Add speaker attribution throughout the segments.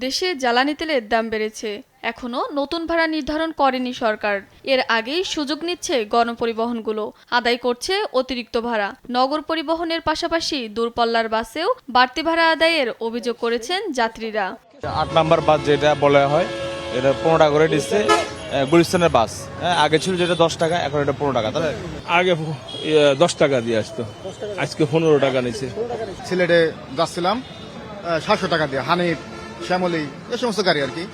Speaker 1: দেশে জ্বালানি তেলের দাম বেড়েছে, এখনো নতুন ভাড়া নির্ধারণ করেনি সরকার। এর আগেই সুযোগ নিচ্ছে গণপরিবহনগুলো, আদায় করছে অতিরিক্ত ভাড়া। নগর পরিবহনের পাশাপাশি দূরপাল্লার বাসেও বাড়তি ভাড়া আদায়ের অভিযোগ করেছেন যাত্রীরা।
Speaker 2: ৮ নাম্বার বাস যেটা বলা হয় এটা ১৫ টাকা করে দিচ্ছে। গুলিস্তানের বাস আগে ছিল যেটা 10 টাকা, এখন এটা 15 টাকা। তাহলে
Speaker 3: আগে 10 টাকা দিয়ে আসতো, আজকে 15 টাকা নিচ্ছে।
Speaker 4: সিলেটে যাচ্ছিলাম 700 টাকা দিয়ে, হানিফ, শ্যামলী এই সমস্ত গাড়ি আর কি।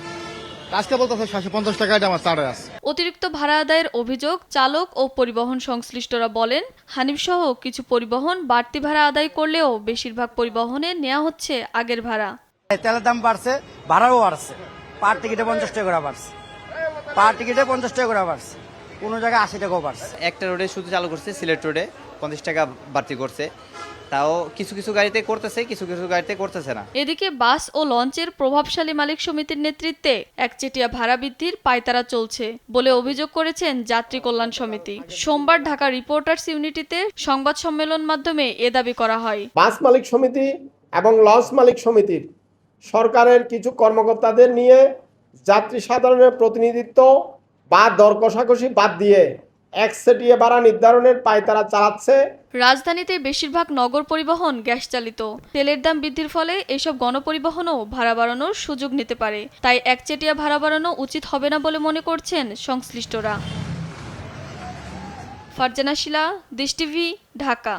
Speaker 4: আজকে বলতে 750 টাকা এটা আমার চাড়ে আছে।
Speaker 1: অতিরিক্ত ভাড়া আদায়ের অভিযোগ চালক ও পরিবহন সংশ্লিষ্টরা বলেন, হানিফ সহ কিছু পরিবহন বাড়তি ভাড়া আদায় করলেও বেশিরভাগ পরিবহনে নেওয়া হচ্ছে আগের ভাড়া।
Speaker 5: তেলের দাম বাড়ছে, ভাড়াও বাড়ছে। পার টিকিটে 50 টাকা করে বাড়ছে, পার টিকিটে 50 টাকা করে বাড়ছে, কোনো জায়গায় 80 টাকাও বাড়ছে।
Speaker 6: একটা রোডে শুধু চালু করছে, সিলেট রোডে 50 টাকা বাড়তি করছে। তাও কিছু কিছু গাড়িতে করতেছে, কিছু কিছু গাড়িতে করতেছে না।
Speaker 1: এদিকে বাস ও লঞ্চের প্রভাবশালী মালিক সমিতির নেতৃত্বে একচেটিয়া ভাড়া বৃদ্ধির পায়তারা চলছে বলে অভিযোগ করেছেন যাত্রী কল্যাণ সমিতি। সোমবার ঢাকা রিপোর্টার্স ইউনিটিতে সংবাদ সম্মেলন মাধ্যমে এ দাবি করা হয়।
Speaker 7: বাস মালিক সমিতি এবং লঞ্চ মালিক সমিতির সরকারের কিছু কর্মকর্তাদের নিয়ে যাত্রী সাধারণের প্রতিনিধিত্ব বা দর কষাকষি বাদ দিয়ে একচেটিয়া ভাড়া নির্ধারণের পায়তারা চালাচ্ছে।
Speaker 1: রাজধানীতে বেশিরভাগ নগর পরিবহন গ্যাস চালিত। তেলের দাম বৃদ্ধির ফলে এসব গণপরিবহনও ভাড়া বাড়ানোর সুযোগ নিতে পারে। তাই একচেটিয়া ভাড়া বাড়ানো উচিত হবে না বলে মনে করছেন সংশ্লিষ্টরা। ফারজানা শিলা, দেশ টিভি, ঢাকা।